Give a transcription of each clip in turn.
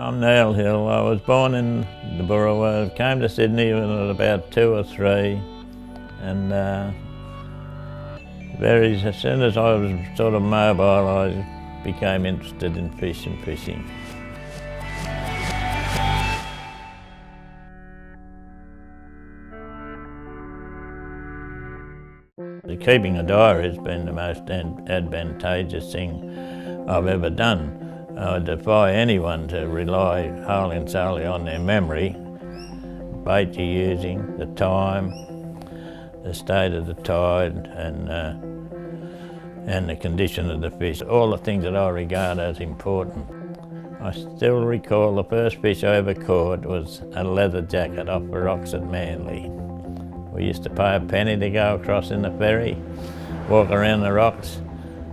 I'm Neil Hill. I was born in the Burrawa. Came to Sydney when I was about 2 or 3, and as soon as I was sort of mobile, I became interested in fishing. Keeping a diary has been the most advantageous thing I've ever done. I defy anyone to rely wholly and solely on their memory. Bait you're using, the time, the state of the tide, and the condition of the fish, all the things that I regard as important. I still recall the first fish I ever caught was a leather jacket off the rocks at Manly. We used to pay a penny to go across in the ferry, walk around the rocks,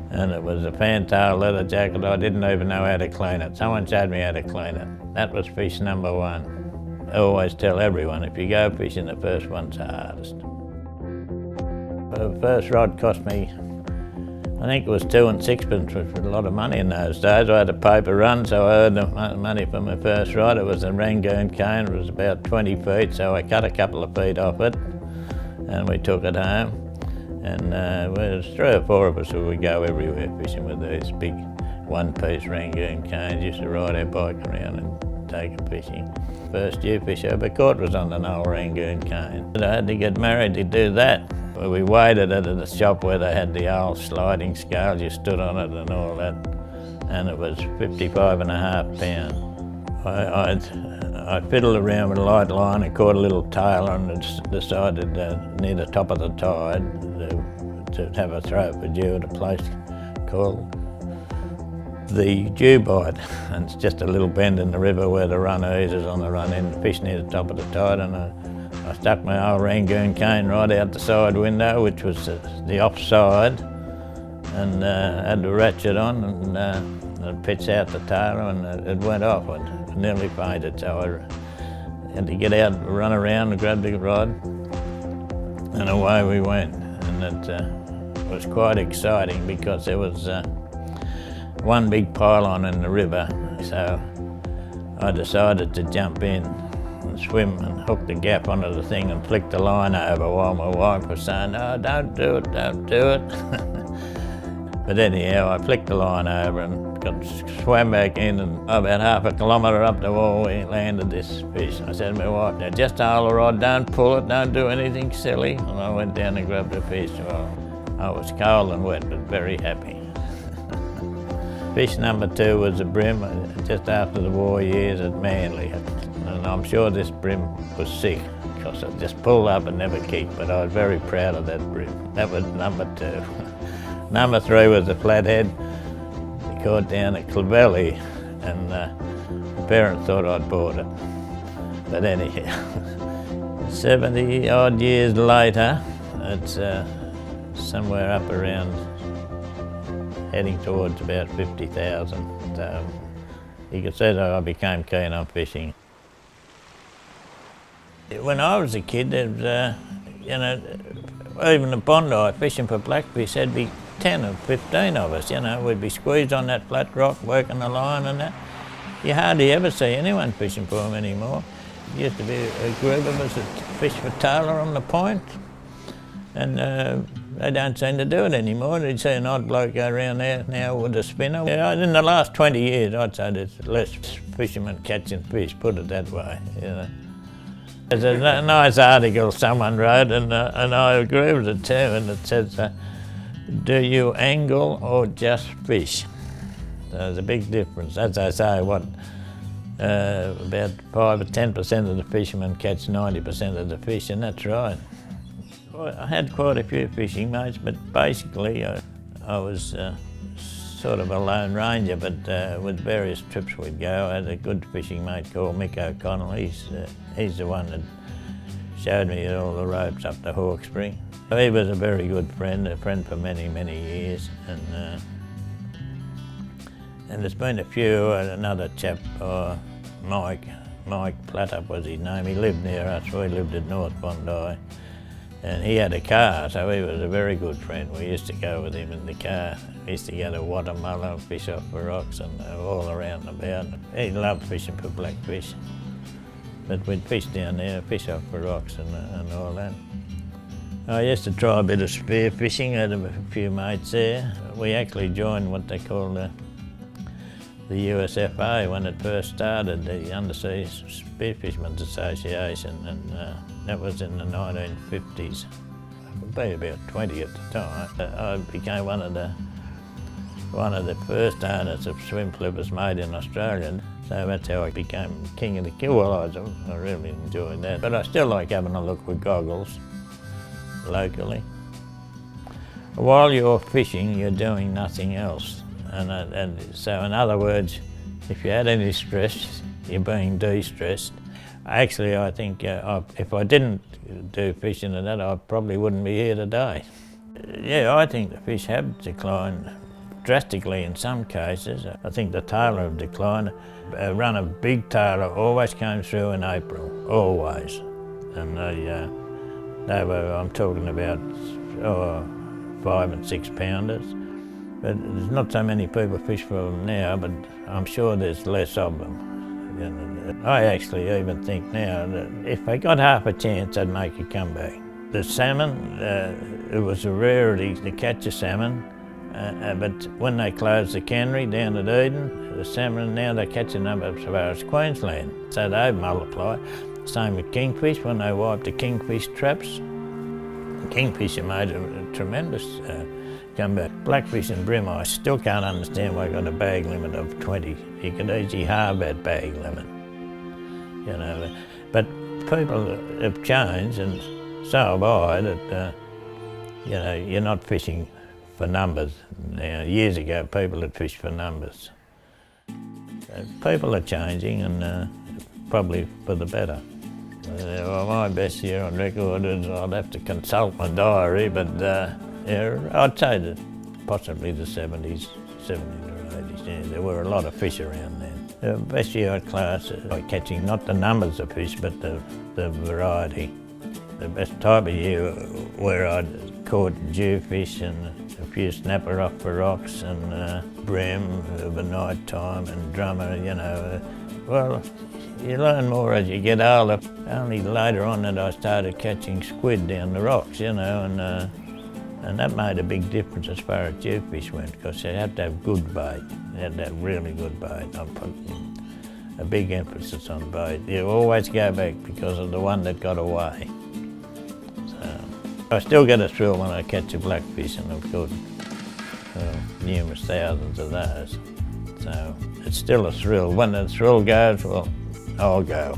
and it was a fantail leather jacket. I didn't even know how to clean it. Someone showed me how to clean it. That was fish number 1. I always tell everyone, if you go fishing, the first one's the hardest. The first rod cost me, I think it was 2 and 6pence, which was a lot of money in those days. I had a paper run, so I earned the money for my first rod. It was a Rangoon cane. It was about 20 feet, so I cut a couple of feet off it, and we took it home. And there was 3 or 4 of us who would go everywhere fishing with these big one-piece Rangoon canes. Used to ride our bike around and take them fishing. First year fish I ever caught was on an old Rangoon cane. I had to get married to do that. We waited at the shop where they had the old sliding scales. You stood on it and all that, and it was 55.5 pounds. I fiddled around with a light line and caught a little tail and decided near the top of the tide to have a throw for dew at a place called the Dew Bite. And it's just a little bend in the river where the run eases on the run in, fish near the top of the tide, and I stuck my old Rangoon cane right out the side window, which was the offside, and had the ratchet on, and it pitched out the tail, and it went off. I nearly fainted, so I had to get out, run around and grab the rod, and away we went. And it was quite exciting because there was one big pylon in the river, so I decided to jump in and swim and hook the gap onto the thing and flick the line over while my wife was saying, "No, don't do it, don't do it." But anyhow, I flicked the line over and swam back in, and about half a kilometre up the wall we landed this fish. I said to my wife, "Now just hold the rod, don't pull it, don't do anything silly." And I went down and grabbed the fish. Well, I was cold and wet, but very happy. Fish number 2 was a bream just after the war years at Manly. And I'm sure this bream was sick because it just pulled up and never kicked, but I was very proud of that bream. That was number 2. Number 3 was a flathead. I caught down at Clovelly, and the parents thought I'd bought it. But anyhow, 70 odd years later, it's somewhere up around, heading towards about 50,000. So you could say that I became keen on fishing. When I was a kid, there was, even the Bondi, fishing for blackfish, there'd be 10 or 15 of us, we'd be squeezed on that flat rock, working the line and that. You hardly ever see anyone fishing for them anymore. There used to be a group of us that fished for tailor on the point, and they don't seem to do it anymore. You'd see an odd bloke go around there now with a spinner. In the last 20 years, I'd say there's less fishermen catching fish, put it that way. There's a nice article someone wrote, and I agree with it too, and it says, "Do you angle or just fish?" So there's a big difference. As I say, about 5 or 10% of the fishermen catch 90% of the fish, and that's right. I had quite a few fishing mates, but basically I was sort of a lone ranger, but with various trips we'd go. I had a good fishing mate called Mick O'Connell. He's the one that showed me all the ropes up to Hawkesbury. He was a very good friend, a friend for many, many years. And there's been a few, another chap, Mike Platup was his name. He lived near us. We lived at North Bondi. And he had a car, so he was a very good friend. We used to go with him in the car. We used to go to Watermelon, fish off the rocks and all around about. He loved fishing for blackfish. But we'd fish down there, fish off the rocks and all that. I used to try a bit of spear fishing. I had a few mates there. We actually joined what they call the USFA when it first started, the Undersea Spearfishermen's Association, and that was in the 1950s. I could be about 20 at the time. I became one of the first owners of swim flippers made in Australia, so that's how I became king of the kill eyes. I really enjoyed that. But I still like having a look with goggles locally. While you're fishing, you're doing nothing else. And so in other words, if you had any stress, you're being de-stressed. Actually, I think if I didn't do fishing and that, I probably wouldn't be here today. Yeah, I think the fish have declined drastically in some cases. I think the tailor have declined. A run of big tailor always came through in April, always. And they were, I'm talking about 5 and 6 pounders. But there's not so many people fish for them now, but I'm sure there's less of them. You know, I actually even think now that if I got half a chance, I'd make a comeback. The salmon, it was a rarity to catch a salmon, but when they closed the cannery down at Eden, the salmon now they're catching them as far as Queensland. So they multiply. Same with kingfish, when they wiped the kingfish traps. Kingfisher made a tremendous comeback. Blackfish and bream, I still can't understand why I got a bag limit of 20. You could easily halve that bag limit, you know. But people have changed, and so have I, that, you know, you're not fishing for numbers. Now, years ago, people had fished for numbers. People are changing, and probably for the better. Well, my best year on record is I'd have to consult my diary, but yeah, I'd say that possibly the 70s or 80s. Yeah, there were a lot of fish around then. The best year I'd class by catching not the numbers of fish, but the variety. The best type of year where I'd caught jewfish and a few snapper off the rocks and bream over night time and drummer, you know. Well, you learn more as you get older. Only later on that I started catching squid down the rocks, you know, and that made a big difference as far as jewfish went, because you had to have good bait. You had to have really good bait. I put a big emphasis on bait. You always go back because of the one that got away. So I still get a thrill when I catch a blackfish, and I've caught numerous thousands of those. So it's still a thrill. When the thrill goes, well, I'll go.